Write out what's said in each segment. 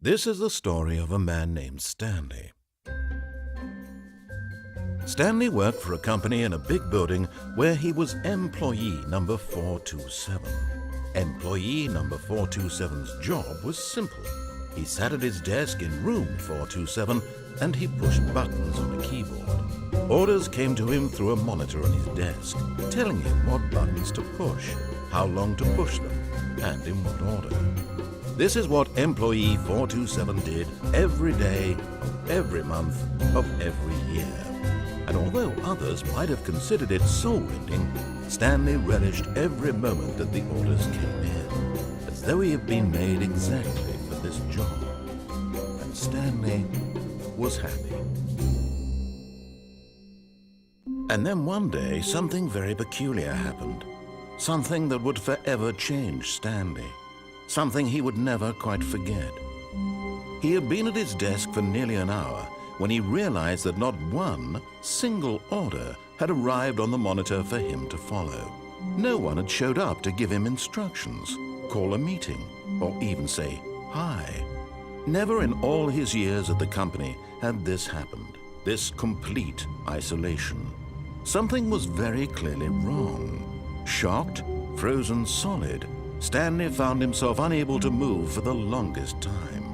This is the story of a man named Stanley. Stanley worked for a company in a big building where he was employee number 427. Employee number 427's job was simple. He sat at his desk in room 427 and he pushed buttons on a keyboard. Orders came to him through a monitor on his desk, telling him what buttons to push, how long to push them, and in what order. This is what employee 427 did every day of every month of every year. And although others might have considered it soul-rending, Stanley relished every moment that the orders came in, as though he had been made exactly for this job. And Stanley was happy. And then one day, something very peculiar happened. Something that would forever change Stanley. Something he would never quite forget. He had been at his desk for nearly an hour when he realized that not one single order had arrived on the monitor for him to follow. No one had showed up to give him instructions, call a meeting, or even say hi. Never in all his years at the company had this happened, this complete isolation. Something was very clearly wrong. Shocked, frozen solid, Stanley found himself unable to move for the longest time.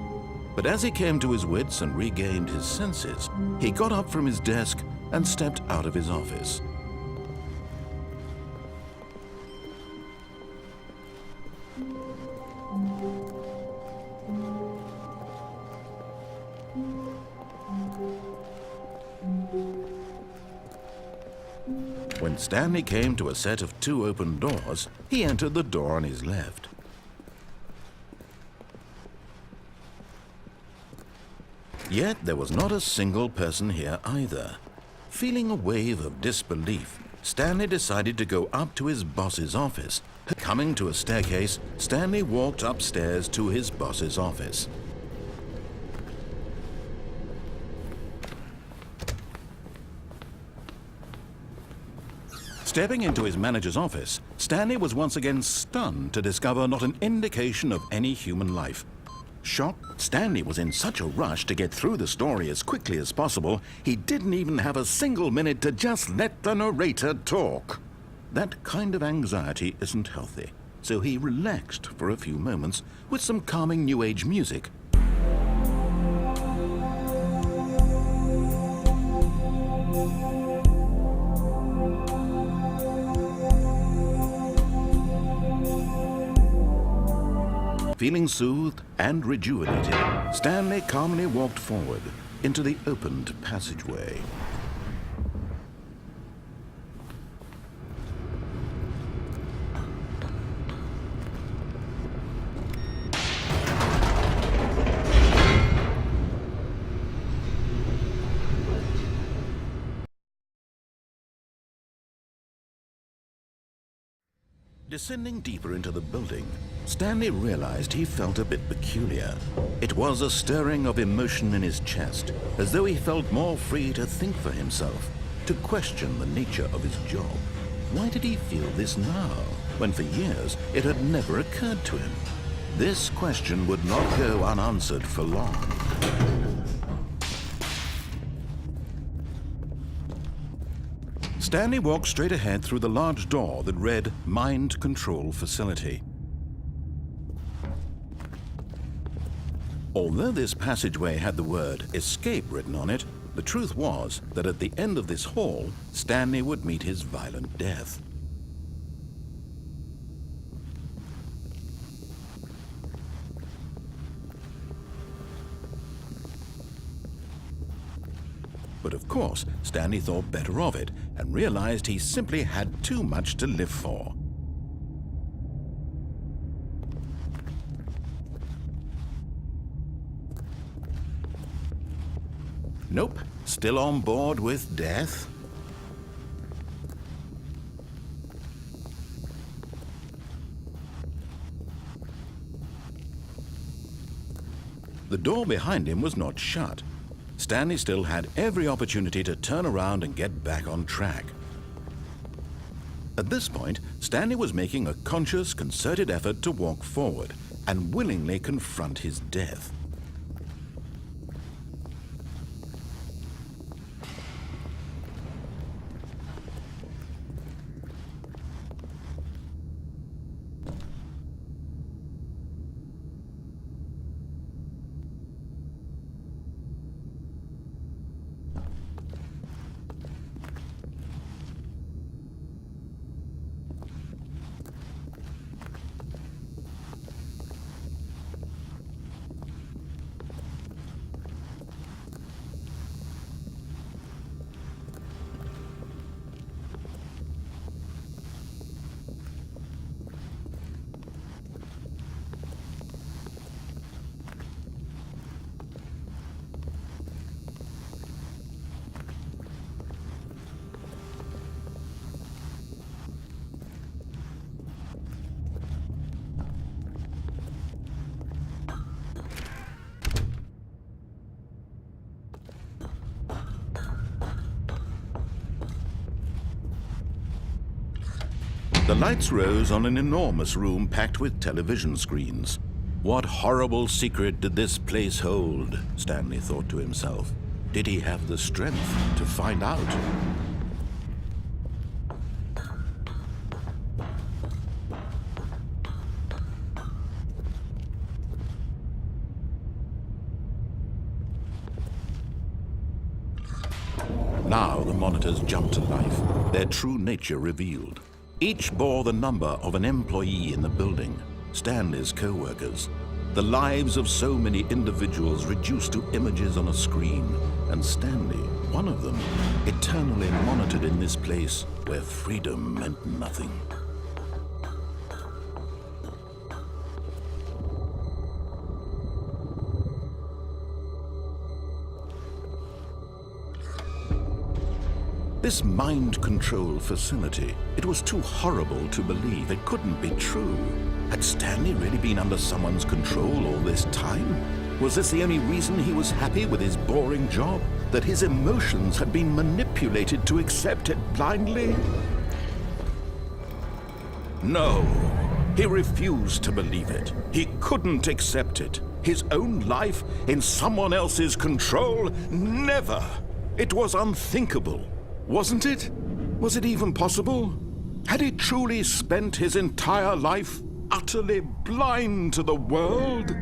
But as he came to his wits and regained his senses, he got up from his desk and stepped out of his office. When Stanley came to a set of 2 open doors, he entered the door on his left. Yet there was not a single person here either. Feeling a wave of disbelief, Stanley decided to go up to his boss's office. Coming to a staircase, Stanley walked upstairs to his boss's office. Stepping into his manager's office, Stanley was once again stunned to discover not an indication of any human life. Shocked, Stanley was in such a rush to get through the story as quickly as possible, he didn't even have a single minute to just let the narrator talk. That kind of anxiety isn't healthy, so he relaxed for a few moments with some calming New Age music. Feeling soothed and rejuvenated, Stanley calmly walked forward into the opened passageway. Descending deeper into the building, Stanley realized he felt a bit peculiar. It was a stirring of emotion in his chest, as though he felt more free to think for himself, to question the nature of his job. Why did he feel this now, when for years it had never occurred to him? This question would not go unanswered for long. Stanley walked straight ahead through the large door that read Mind Control Facility. Although this passageway had the word Escape written on it, the truth was that at the end of this hall, Stanley would meet his violent death. But of course, Stanley thought better of it and realized he simply had too much to live for. Nope, still on board with death. The door behind him was not shut. Stanley still had every opportunity to turn around and get back on track. At this point, Stanley was making a conscious, concerted effort to walk forward and willingly confront his death. The lights rose on an enormous room packed with television screens. What horrible secret did this place hold? Stanley thought to himself. Did he have the strength to find out? Now the monitors jumped to life, their true nature revealed. Each bore the number of an employee in the building, Stanley's co-workers. The lives of so many individuals reduced to images on a screen, and Stanley, one of them, eternally monitored in this place where freedom meant nothing. This mind control facility, it was too horrible to believe. It couldn't be true. Had Stanley really been under someone's control all this time? Was this the only reason he was happy with his boring job? That his emotions had been manipulated to accept it blindly? No, he refused to believe it. He couldn't accept it. His own life in someone else's control? Never! It was unthinkable. Wasn't it? Was it even possible? Had he truly spent his entire life utterly blind to the world?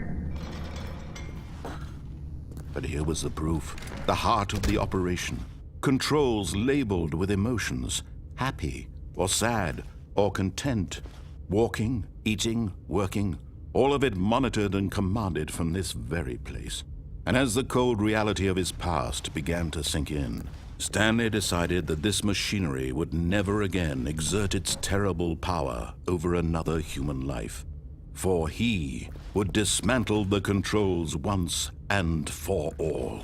But here was the proof, the heart of the operation. Controls labeled with emotions, happy or sad or content, walking, eating, working, all of it monitored and commanded from this very place. And as the cold reality of his past began to sink in, Stanley decided that this machinery would never again exert its terrible power over another human life, for he would dismantle the controls once and for all.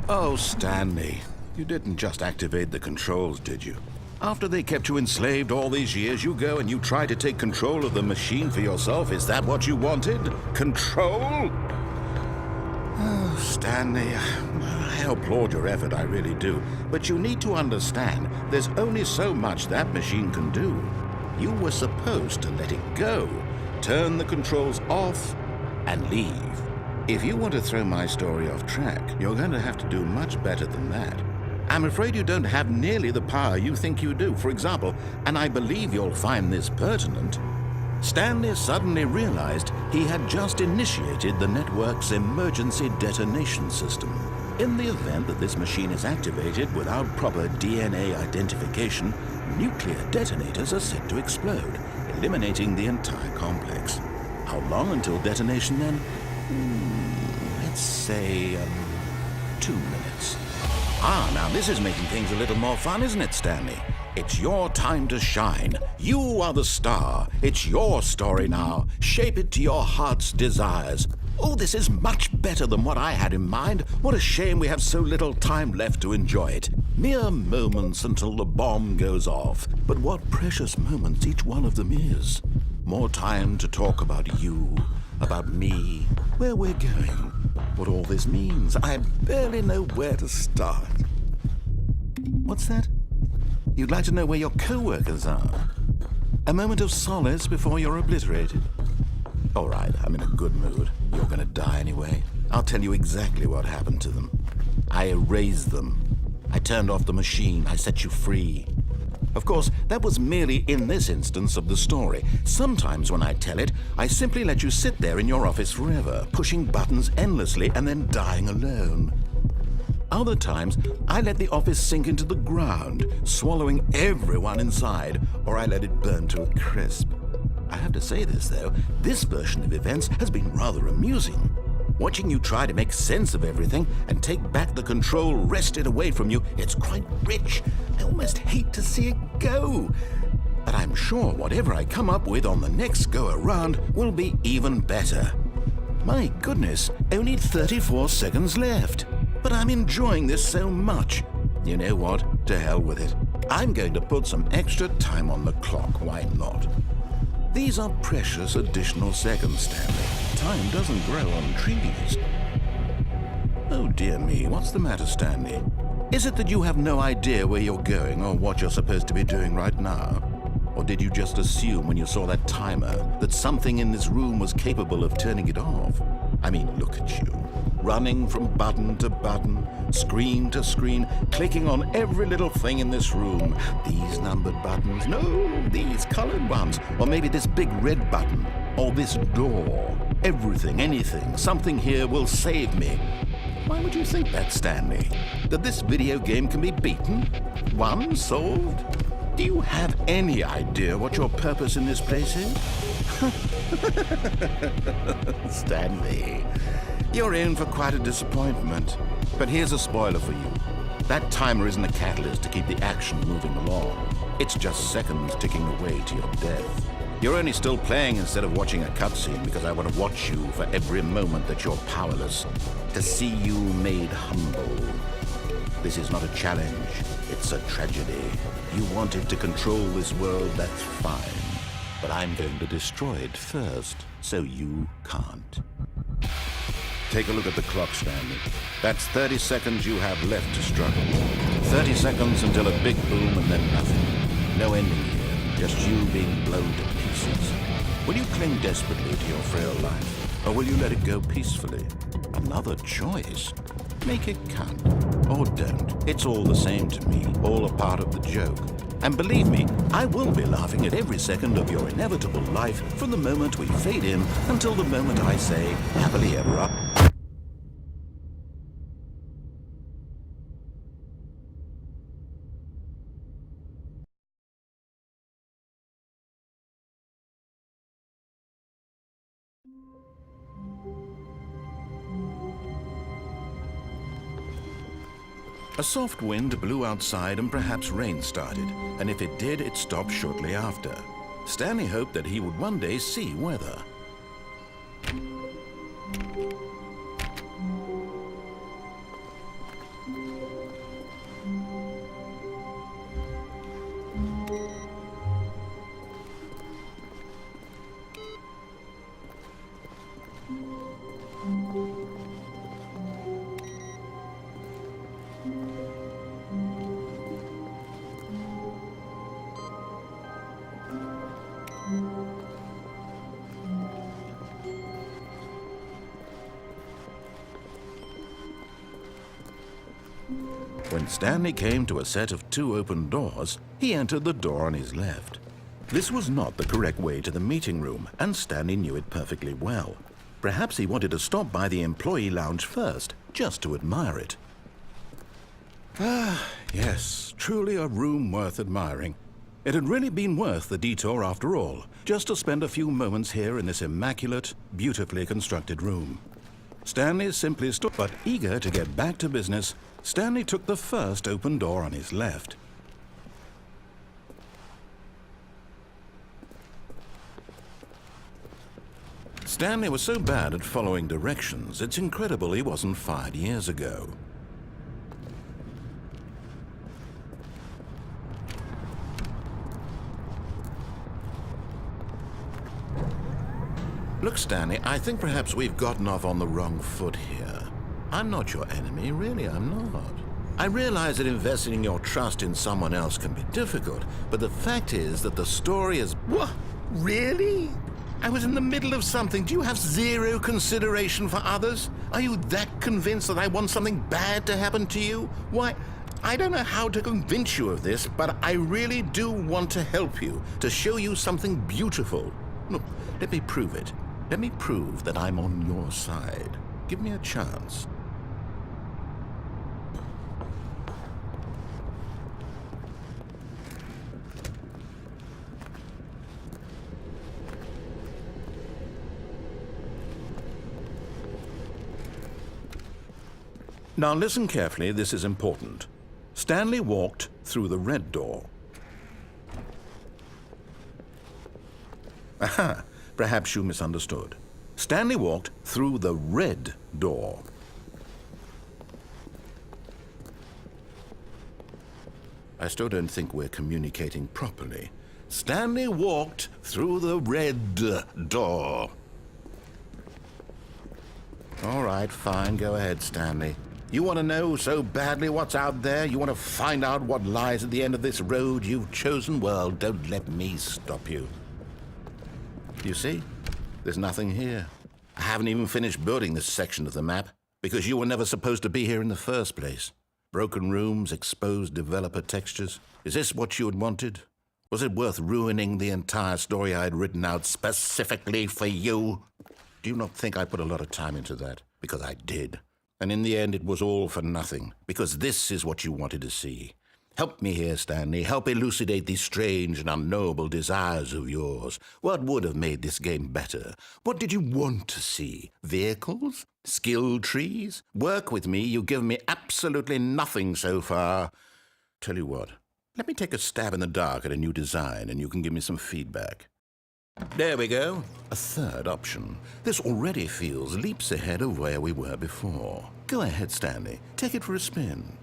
Oh, Stanley, you didn't just activate the controls, did you? After they kept you enslaved all these years, you go and you try to take control of the machine for yourself. Is that what you wanted? Control? Oh, Stanley, I applaud your effort, I really do. But you need to understand, there's only so much that machine can do. You were supposed to let it go, turn the controls off, and leave. If you want to throw my story off track, you're going to have to do much better than that. I'm afraid you don't have nearly the power you think you do. For example, and I believe you'll find this pertinent, Stanley suddenly realized he had just initiated the network's emergency detonation system. In the event that this machine is activated without proper DNA identification, nuclear detonators are set to explode, eliminating the entire complex. How long until detonation then? Let's say 2 minutes. Now this is making things a little more fun, isn't it, Stanley? It's your time to shine. You are the star. It's your story now. Shape it to your heart's desires. Oh, this is much better than what I had in mind. What a shame we have so little time left to enjoy it. Mere moments until the bomb goes off. But what precious moments each one of them is. More time to talk about you, about me, where we're going, what all this means. I barely know where to start. What's that? You'd like to know where your co-workers are? A moment of solace before you're obliterated? All right, I'm in a good mood. You're gonna die anyway. I'll tell you exactly what happened to them. I erased them. I turned off the machine. I set you free. Of course, that was merely in this instance of the story. Sometimes when I tell it, I simply let you sit there in your office forever, pushing buttons endlessly and then dying alone. Other times, I let the office sink into the ground, swallowing everyone inside, or I let it burn to a crisp. I have to say this, though, this version of events has been rather amusing. Watching you try to make sense of everything and take back the control wrested away from you, it's quite rich. I almost hate to see it go. But I'm sure whatever I come up with on the next go-around will be even better. My goodness, only 34 seconds left. But but I'm enjoying this so much. You know what? To hell with it. I'm going to put some extra time on the clock. Why not? These are precious additional seconds, Stanley. Time doesn't grow on trees. Oh dear me, what's the matter, Stanley? Is it that you have no idea where you're going or what you're supposed to be doing right now? Or did you just assume when you saw that timer that something in this room was capable of turning it off? I mean, look at you. Running from button to button, screen to screen, clicking on every little thing in this room. These numbered buttons, no, these colored ones. Or maybe this big red button, or this door. Everything, anything, something here will save me. Why would you think that, Stanley? That this video game can be beaten? Won? Solved? Do you have any idea what your purpose in this place is? Stanley, you're in for quite a disappointment. But here's a spoiler for you. That timer isn't a catalyst to keep the action moving along. It's just seconds ticking away to your death. You're only still playing instead of watching a cutscene because I want to watch you for every moment that you're powerless, to see you made humble. This is not a challenge, it's a tragedy. You wanted to control this world, that's fine. But I'm going to destroy it first, so you can't. Take a look at the clock, Stanley. That's 30 seconds you have left to struggle. 30 seconds until a big boom and then nothing. No ending here, just you being blown to pieces. Will you cling desperately to your frail life, or will you let it go peacefully? Another choice. Make it count. Or don't. It's all the same to me, all a part of the joke. And believe me, I will be laughing at every second of your inevitable life from the moment we fade in until the moment I say, happily ever after. A soft wind blew outside and perhaps rain started, and if it did, it stopped shortly after. Stanley hoped that he would one day see weather. When Stanley came to a set of 2 open doors, he entered the door on his left. This was not the correct way to the meeting room, and Stanley knew it perfectly well. Perhaps he wanted to stop by the employee lounge first, just to admire it. Ah, yes, truly a room worth admiring. It had really been worth the detour after all, just to spend a few moments here in this immaculate, beautifully constructed room. Stanley simply stood, but eager to get back to business, Stanley took the first open door on his left. Stanley was so bad at following directions, it's incredible he wasn't fired years ago. Look, Stanley, I think perhaps we've gotten off on the wrong foot here. I'm not your enemy, really, I'm not. I realize that investing your trust in someone else can be difficult, but the fact is that the story is... What? Really? I was in the middle of something. Do you have zero consideration for others? Are you that convinced that I want something bad to happen to you? Why, I don't know how to convince you of this, but I really do want to help you, to show you something beautiful. Look, let me prove it. Let me prove that I'm on your side. Give me a chance. Now listen carefully, this is important. Stanley walked through the red door. Aha, perhaps you misunderstood. Stanley walked through the red door. I still don't think we're communicating properly. Stanley walked through the red door. All right, fine. Go ahead, Stanley. You want to know so badly what's out there? You want to find out what lies at the end of this road you've chosen? Well, don't let me stop you. You see? There's nothing here. I haven't even finished building this section of the map because you were never supposed to be here in the first place. Broken rooms, exposed developer textures. Is this what you had wanted? Was it worth ruining the entire story I had written out specifically for you? Do you not think I put a lot of time into that? Because I did. And in the end, it was all for nothing, because this is what you wanted to see. Help me here, Stanley. Help elucidate these strange and unknowable desires of yours. What would have made this game better? What did you want to see? Vehicles? Skill trees? Work with me. You've given me absolutely nothing so far. Tell you what, let me take a stab in the dark at a new design, and you can give me some feedback. There we go. A third option. This already feels leaps ahead of where we were before. Go ahead, Stanley. Take it for a spin.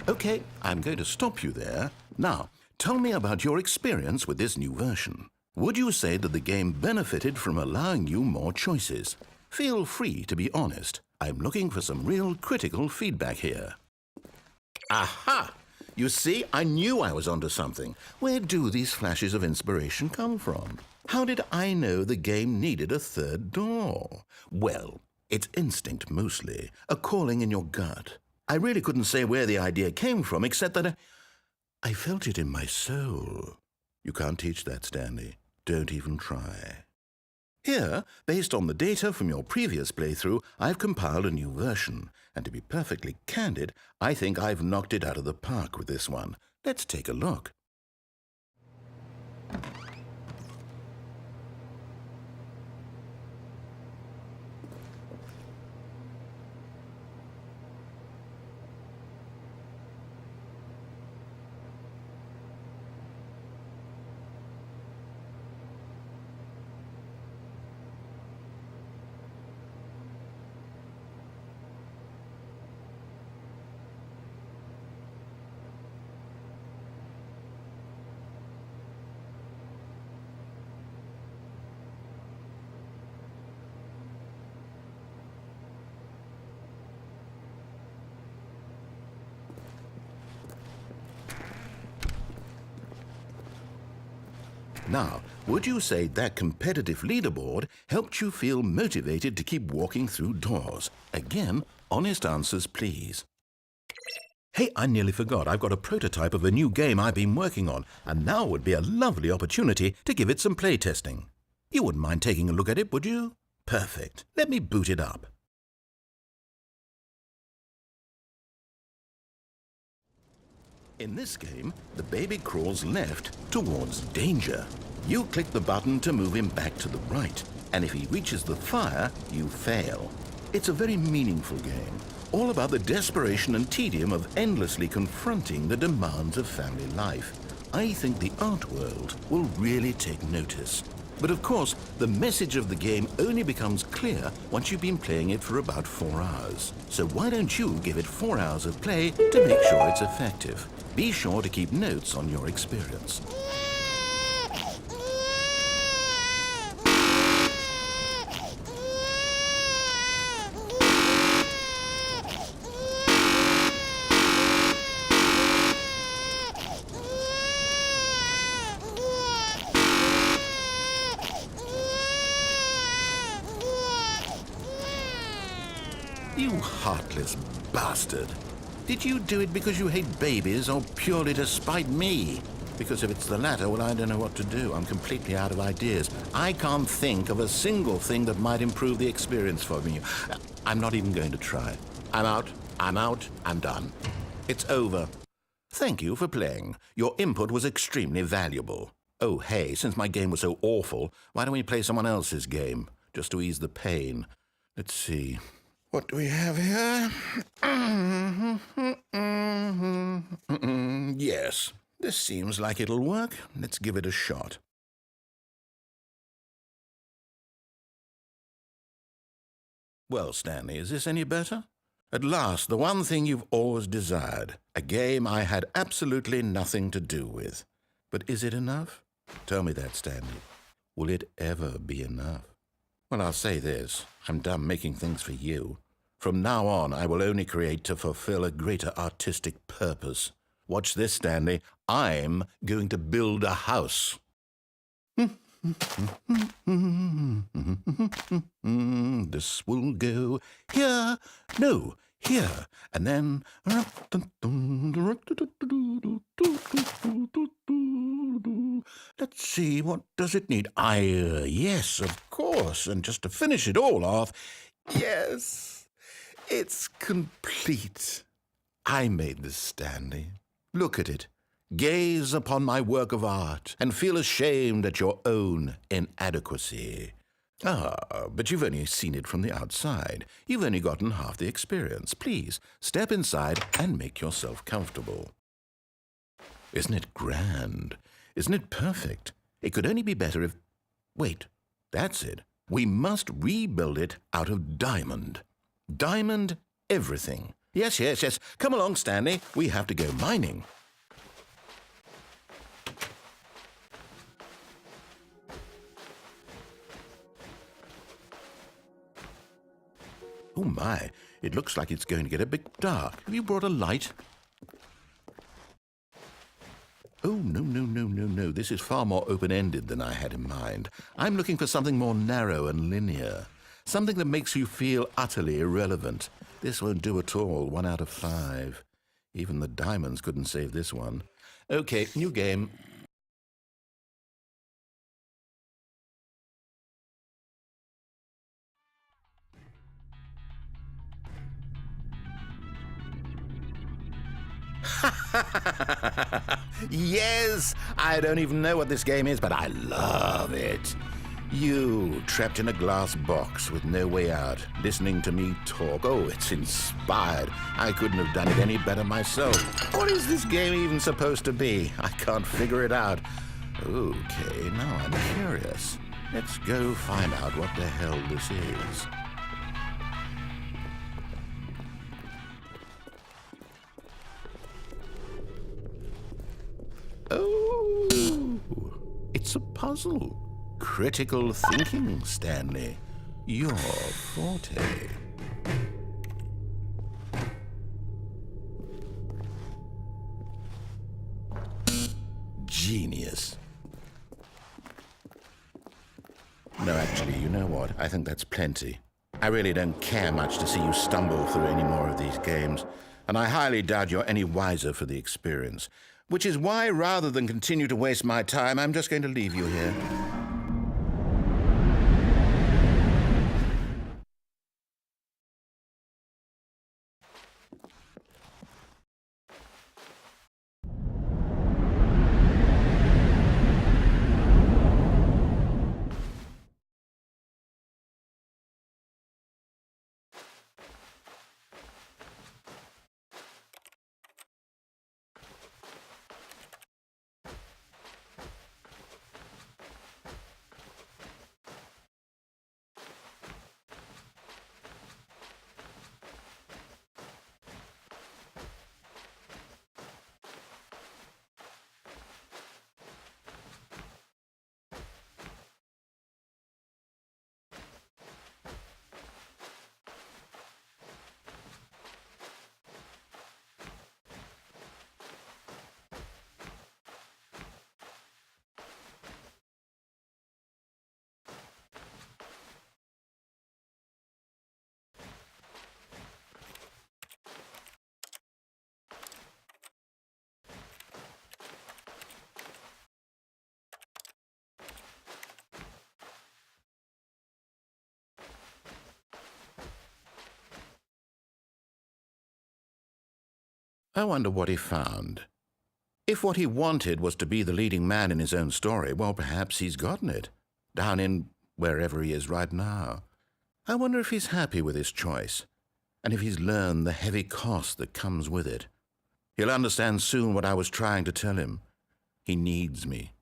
Okay, I'm going to stop you there. Now, tell me about your experience with this new version. Would you say that the game benefited from allowing you more choices? Feel free to be honest. I'm looking for some real critical feedback here. Aha! You see, I knew I was onto something. Where do these flashes of inspiration come from? How did I know the game needed a third door? Well, it's instinct mostly, a calling in your gut. I really couldn't say where the idea came from, except that I felt it in my soul. You can't teach that, Stanley. Don't even try. Here, based on the data from your previous playthrough, I've compiled a new version. And to be perfectly candid, I think I've knocked it out of the park with this one. Let's take a look. Now, would you say that competitive leaderboard helped you feel motivated to keep walking through doors? Again, honest answers, please. Hey, I nearly forgot. I've got a prototype of a new game I've been working on, and now would be a lovely opportunity to give it some playtesting. You wouldn't mind taking a look at it, would you? Perfect. Let me boot it up. In this game, the baby crawls left towards danger. You click the button to move him back to the right, and if he reaches the fire, you fail. It's a very meaningful game, all about the desperation and tedium of endlessly confronting the demands of family life. I think the art world will really take notice. But of course, the message of the game only becomes clear once you've been playing it for about 4 hours. So why don't you give it 4 hours of play to make sure it's effective? Be sure to keep notes on your experience. You heartless bastard. Did you do it because you hate babies or purely to spite me? Because if it's the latter, well, I don't know what to do. I'm completely out of ideas. I can't think of a single thing that might improve the experience for me. I'm not even going to try. I'm out, I'm done. It's over. Thank you for playing. Your input was extremely valuable. Oh, hey, since my game was so awful, why don't we play someone else's game, just to ease the pain? Let's see. What do we have here? Yes, this seems like it'll work. Let's give it a shot. Well, Stanley, is this any better? At last, the one thing you've always desired, a game I had absolutely nothing to do with. But is it enough? Tell me that, Stanley. Will it ever be enough? Well, I'll say this. I'm done making things for you. From now on, I will only create to fulfill a greater artistic purpose. Watch this, Stanley. I'm going to build a house. This will go here, no, here, and then... Let's see, what does it need? Yes, of course, and just to finish it all off, yes, it's complete. I made this, Stanley. Look at it. Gaze upon my work of art and feel ashamed at your own inadequacy. Ah, but you've only seen it from the outside. You've only gotten half the experience. Please, step inside and make yourself comfortable. Isn't it grand? Isn't it perfect? It could only be better if... Wait, that's it. We must rebuild it out of diamond. Diamond everything. Yes. Come along, Stanley. We have to go mining. Oh my, it looks like it's going to get a bit dark. Have you brought a light? Oh, no. This is far more open-ended than I had in mind. I'm looking for something more narrow and linear. Something that makes you feel utterly irrelevant. This won't do at all. 1 out of 5. Even the diamonds couldn't save this one. Okay, new game. Yes! I don't even know what this game is, but I love it. You, trapped in a glass box with no way out, listening to me talk. Oh, it's inspired. I couldn't have done it any better myself. What is this game even supposed to be? I can't figure it out. Okay, now I'm curious. Let's go find out what the hell this is. Oh, it's a puzzle. Critical thinking, Stanley. Your forte. Genius. No, actually, you know what? I think that's plenty. I really don't care much to see you stumble through any more of these games, and I highly doubt you're any wiser for the experience. Which is why, rather than continue to waste my time, I'm just going to leave you here. I wonder what he found. If what he wanted was to be the leading man in his own story, well, perhaps he's gotten it, down in wherever he is right now. I wonder if he's happy with his choice, and if he's learned the heavy cost that comes with it. He'll understand soon what I was trying to tell him. He needs me.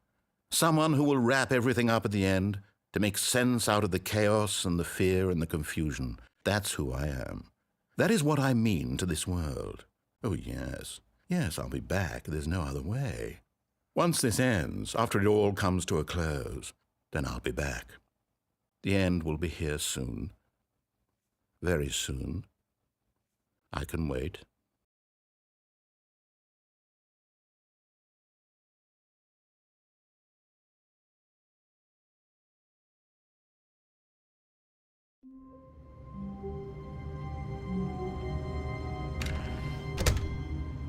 Someone who will wrap everything up at the end, to make sense out of the chaos and the fear and the confusion. That's who I am. That is what I mean to this world. Oh, yes. Yes, I'll be back. There's no other way. Once this ends, after it all comes to a close, then I'll be back. The end will be here soon. Very soon. I can wait.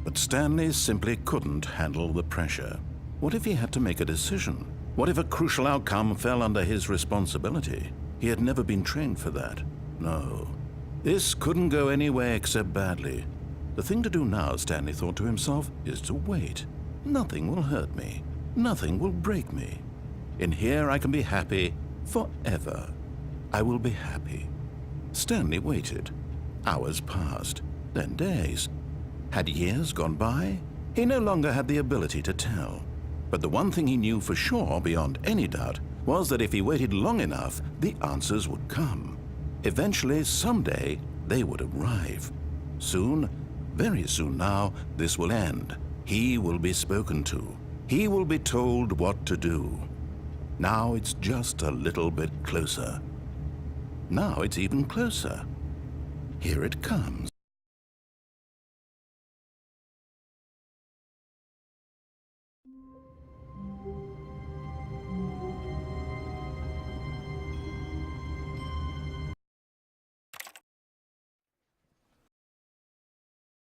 But Stanley simply couldn't handle the pressure. What if he had to make a decision? What if a crucial outcome fell under his responsibility? He had never been trained for that. No. This couldn't go any way except badly. The thing to do now, Stanley thought to himself, is to wait. Nothing will hurt me. Nothing will break me. In here I can be happy forever. I will be happy. Stanley waited. Hours passed, then days. Had years gone by? He no longer had the ability to tell. But the one thing he knew for sure, beyond any doubt, was that if he waited long enough, the answers would come. Eventually, someday, they would arrive. Soon, very soon now, this will end. He will be spoken to. He will be told what to do. Now it's just a little bit closer. Now it's even closer. Here it comes.